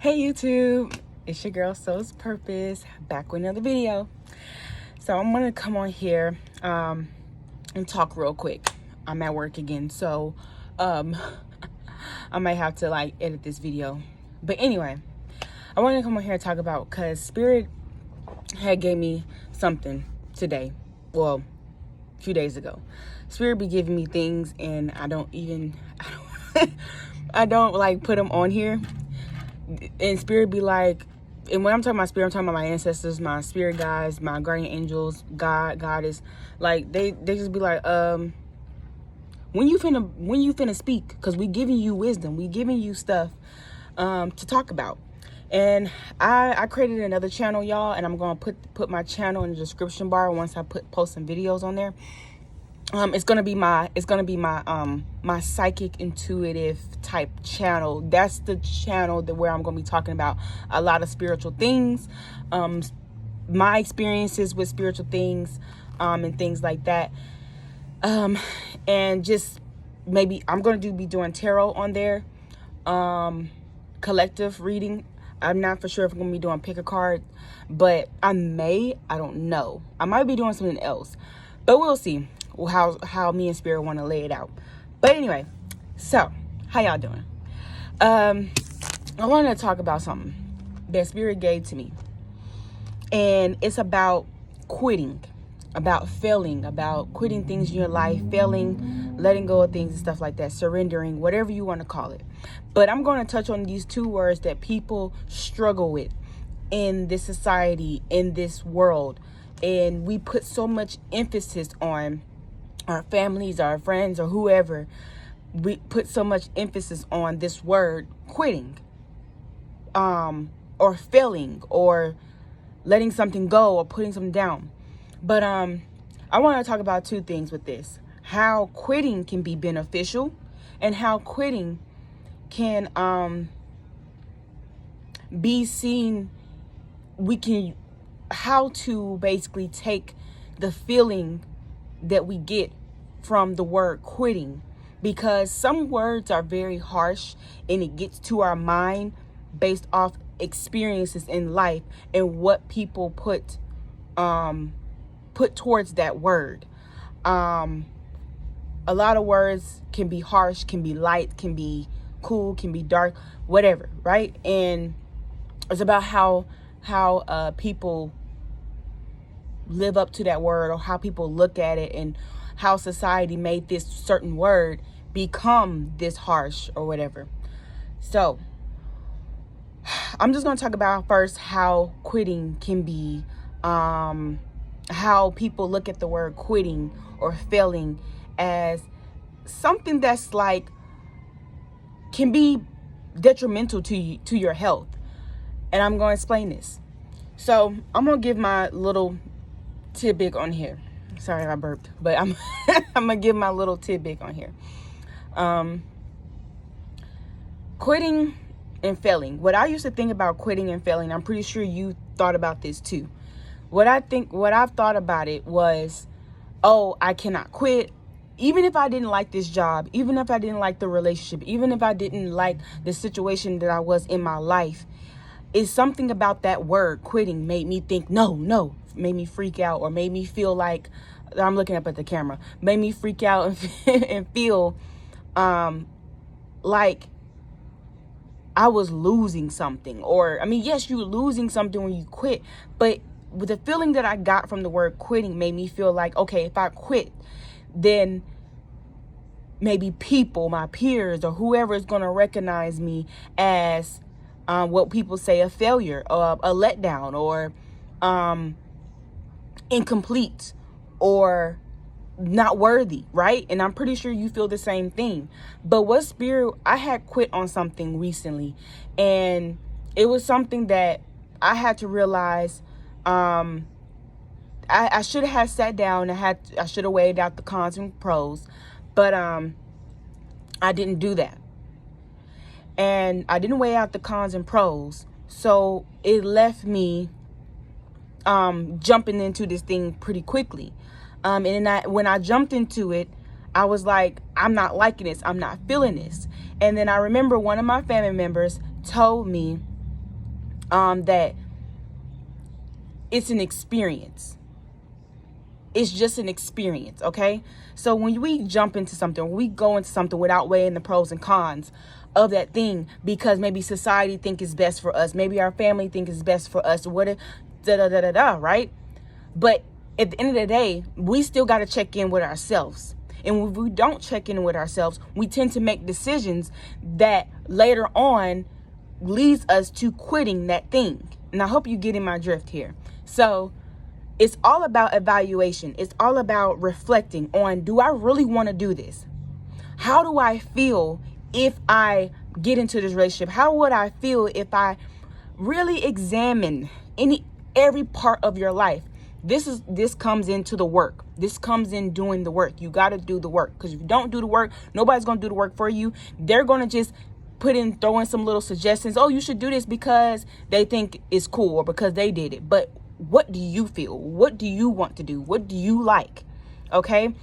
Hey YouTube, it's your girl Soul's Purpose, back with another video. So I'm gonna come on here and talk real quick. I'm at work again, so I might have to like edit this video. But anyway, I want to come on here and talk about, because Spirit had gave me something today, well, a few days ago. Spirit be giving me things and I don't I don't like put them on here. And Spirit be like, and when I'm talking about Spirit, I'm talking about my ancestors, my spirit guides, my guardian angels, God, Goddess. Like they just be like, when you finna speak, because we giving you wisdom, we giving you stuff to talk about. And I created another channel, y'all, and I'm gonna put my channel in the description bar once I post some videos on there. It's gonna be my my psychic intuitive type channel. That's the channel where I'm gonna be talking about a lot of spiritual things, my experiences with spiritual things, and things like that. And just maybe I'm gonna be doing tarot on there, collective reading. I'm not for sure if I'm gonna be doing pick a card, but I don't know. I might be doing something else, but we'll see how me and Spirit want to lay it out. But anyway, so how y'all doing? I want to talk about something that Spirit gave to me, and it's about quitting, about failing, about quitting things in your life, failing, letting go of things and stuff like that, surrendering, whatever you want to call it. But I'm going to touch on these two words that people struggle with in this society, in this world, and we put so much emphasis on our families, our friends, or whoever. We put so much emphasis on this word quitting, or failing, or letting something go, or putting something down. But I want to talk about two things with this: how quitting can be beneficial, and how quitting can be seen. How to basically take the feeling that we get from the word quitting, because some words are very harsh and it gets to our mind based off experiences in life and what people put towards that word. A lot of words can be harsh, can be light, can be cool, can be dark, whatever, right? And it's about how people live up to that word, or how people look at it, and how society made this certain word become this harsh or whatever. So I'm just going to talk about first how quitting can be, how people look at the word quitting or failing as something that's like can be detrimental to you, to your health. And I'm going to explain this. So I'm going to give my little tidbit on here. Sorry I burped, but I'm I'm going to give my little tidbit on here. Quitting and failing. What I used to think about quitting and failing, I'm pretty sure you thought about this too. What I've thought about it was, oh, I cannot quit. Even if I didn't like this job, even if I didn't like the relationship, even if I didn't like the situation that I was in my life, it's something about that word quitting made me think, no, made me freak out, or made me feel like, I'm looking up at the camera, made me freak out and feel like I was losing something. Or, I mean, yes, you're losing something when you quit, but with the feeling that I got from the word quitting made me feel like, okay, if I quit, then maybe people, my peers, or whoever is going to recognize me as what people say a failure, or a letdown, or incomplete, or not worthy, right? And I'm pretty sure you feel the same thing. But what Spirit, I had quit on something recently, and it was something that I had to realize. I should have sat down and I should have weighed out the cons and pros, but I didn't do that. And I didn't weigh out the cons and pros, so it left me jumping into this thing pretty quickly. And then when I jumped into it, I was like, I'm not liking this, I'm not feeling this. And then I remember one of my family members told me that it's an experience. It's just an experience, okay? So when we jump into something, when we go into something without weighing the pros and cons of that thing, because maybe society think is best for us, maybe our family think is best for us, what right? But at the end of the day, we still got to check in with ourselves. And when we don't check in with ourselves, we tend to make decisions that later on leads us to quitting that thing. And I hope you get in my drift here. So it's all about evaluation. It's all about reflecting on, do I really want to do this? How do I feel if I get into this relationship? How would I feel if I really examine every part of your life? This comes into the work. This comes in doing the work. You got to do the work, because if you don't do the work, nobody's going to do the work for you. They're going to just throw in some little suggestions. Oh, you should do this because they think it's cool or because they did it. But what do you feel? What do you want to do? What do you like? Okay.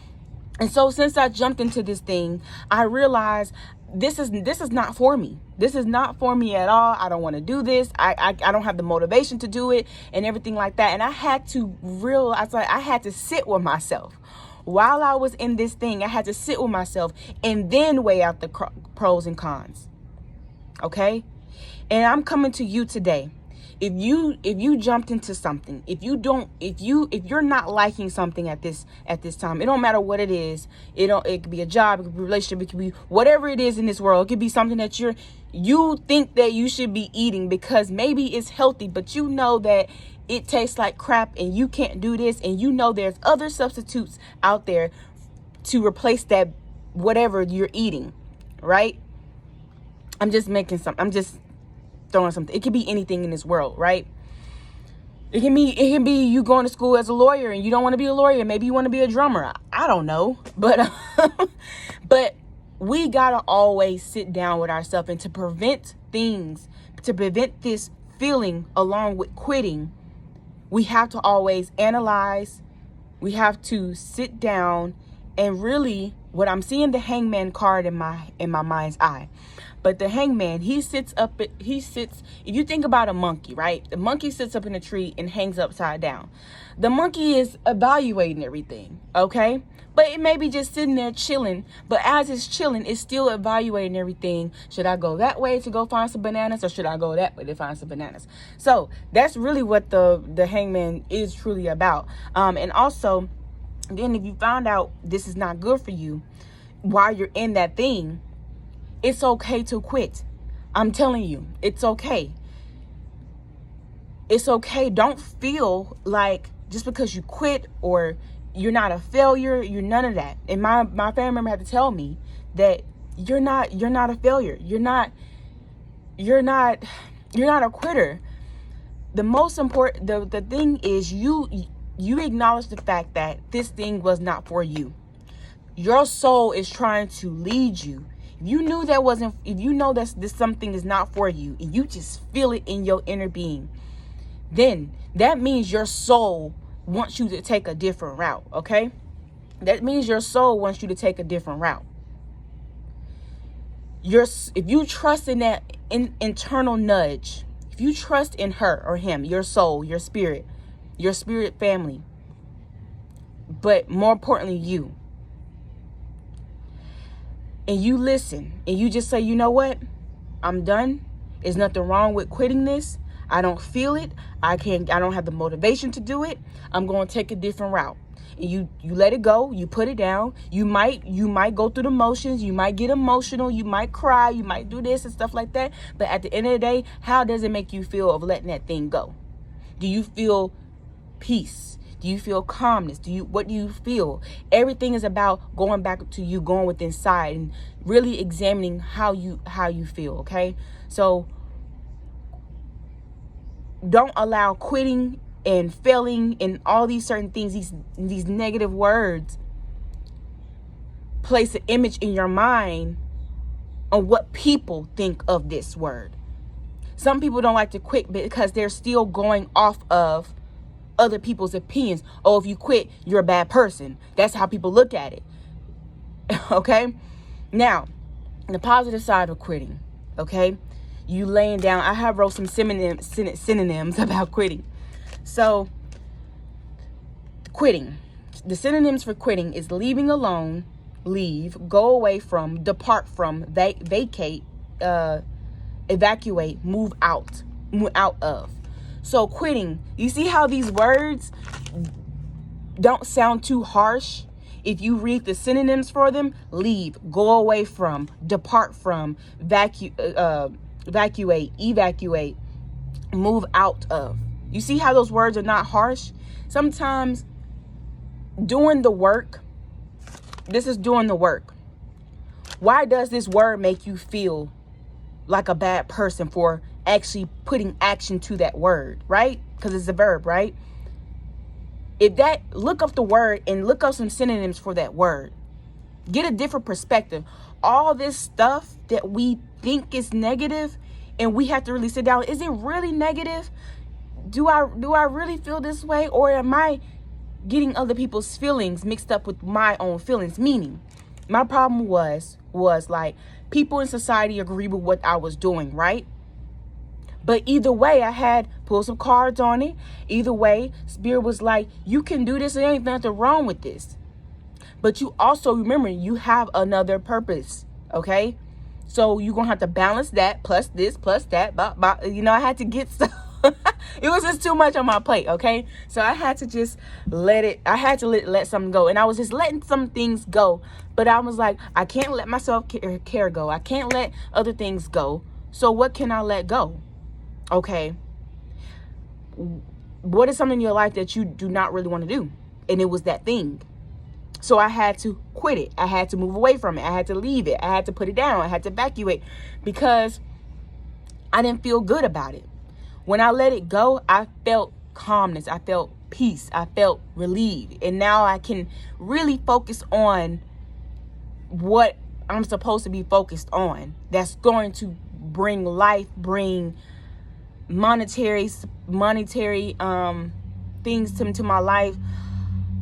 And so since I jumped into this thing, I realized this is not for me. This is not for me at all. I don't want to do this. I don't have the motivation to do it and everything like that. And I had to realize, I had to sit with myself. While I was in this thing, I had to sit with myself and then weigh out the pros and cons. Okay? And I'm coming to you today. If you jumped into something, if you're not liking something at this time, it don't matter what it is. It could be a job, it could be a relationship, it could be whatever it is in this world. It could be something that you think that you should be eating because maybe it's healthy, but you know that it tastes like crap and you can't do this, and you know there's other substitutes out there to replace that whatever you're eating, right? I'm just throwing something. It could be anything in this world, right? It can be you going to school as a lawyer and you don't want to be a lawyer. Maybe you want to be a drummer. I don't know. But but we got to always sit down with ourselves, and to prevent this feeling along with quitting, we have to always analyze. We have to sit down and really, what I'm seeing, the hangman card in my mind's eye. But the hangman, he sits, if you think about a monkey, right? The monkey sits up in a tree and hangs upside down. The monkey is evaluating everything, okay? But it may be just sitting there chilling. But as it's chilling, it's still evaluating everything. Should I go that way to go find some bananas, or should I go that way to find some bananas? So that's really what the hangman is truly about. And also, again, if you found out this is not good for you while you're in that thing, it's okay to quit. I'm telling you, it's okay. It's okay. Don't feel like just because you quit or you're not a failure, you're none of that. And my family member had to tell me that you're not a failure. You're not a quitter. The most important, the thing is you acknowledge the fact that this thing was not for you. Your soul is trying to lead you. If you know that this something is not for you, and you just feel it in your inner being, then that means your soul wants you to take a different route, okay? That means your soul wants you to take a different route. If you trust in that internal nudge, if you trust in her or him, your soul, your spirit family, but more importantly, you, and you listen and you just say, you know what? I'm done. There's nothing wrong with quitting this. I don't feel it. I don't have the motivation to do it. I'm going to take a different route. And you let it go. You put it down. You might go through the motions. You might get emotional. You might cry. You might do this and stuff like that. But at the end of the day, how does it make you feel of letting that thing go? Do you feel peace? Do you feel calmness? What do you feel? Everything is about going back to you, going within inside and really examining how you feel, okay? So don't allow quitting and failing and all these certain things, these negative words, place an image in your mind on what people think of this word. Some people don't like to quit because they're still going off of other people's opinions. Oh, if you quit, you're a bad person. That's how people look at it. Okay? Now, the positive side of quitting, okay? you laying down. I have wrote some synonyms about quitting. So quitting, the synonyms for quitting is leaving alone, leave, go away from, depart from, vacate, evacuate, move out of. So quitting, you see how these words don't sound too harsh? If you read the synonyms for them: leave, go away from, depart from, evacuate, move out of. You see how those words are not harsh? Sometimes doing the work, this is doing the work. Why does this word make you feel like a bad person for actually putting action to that word, right? Because it's a verb, right? Look up the word and look up some synonyms for that word. Get a different perspective. All this stuff that we think is negative, and we have to really sit down. Is it really negative? Do I really feel this way? Or am I getting other people's feelings mixed up with my own feelings? Meaning, my problem was like, people in society agree with what I was doing, right? But either way, I had pulled some cards on it. Either way, Spirit was like, you can do this. There ain't nothing wrong with this. But you also remember, you have another purpose, okay? So you're going to have to balance that, plus this, plus that. I had to get stuff. It was just too much on my plate, okay? So I had to just let something go. And I was just letting some things go. But I was like, I can't let myself care go. I can't let other things go. So what can I let go? Okay, what is something in your life that you do not really want to do? And it was that thing. So I had to quit it. I had to move away from it. I had to leave it. I had to put it down. I had to evacuate because I didn't feel good about it. When I let it go, I felt calmness. I felt peace. I felt relieved. And now I can really focus on what I'm supposed to be focused on. That's going to bring life, bring monetary things to my life.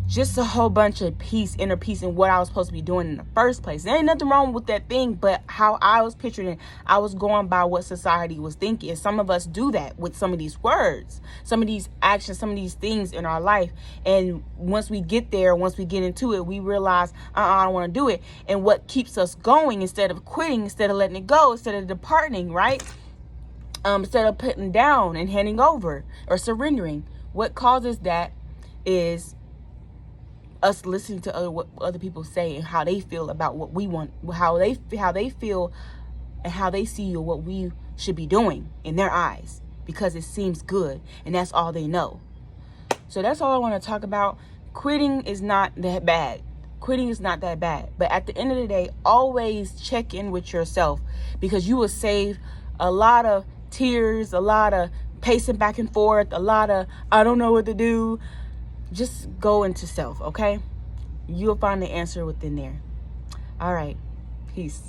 Just a whole bunch of peace, inner peace, in what I was supposed to be doing in the first place. There ain't nothing wrong with that thing, but how I was picturing it, I was going by what society was thinking. And some of us do that with some of these words, some of these actions, some of these things in our life. And once we get there, once we get into it, we realize, I don't want to do it. And what keeps us going, instead of quitting, instead of letting it go, instead of departing, right? Instead of putting down and handing over or surrendering, what causes that is us listening to what other people say and how they feel about what we want, how they feel and how they see what we should be doing in their eyes, because it seems good and that's all they know. So that's all I want to talk about. Quitting is not that bad. Quitting is not that bad. But at the end of the day, always check in with yourself, because you will save a lot of tears, a lot of pacing back and forth, a lot of I don't know what to do. Just go into self, okay? You'll find the answer within there. All right. Peace.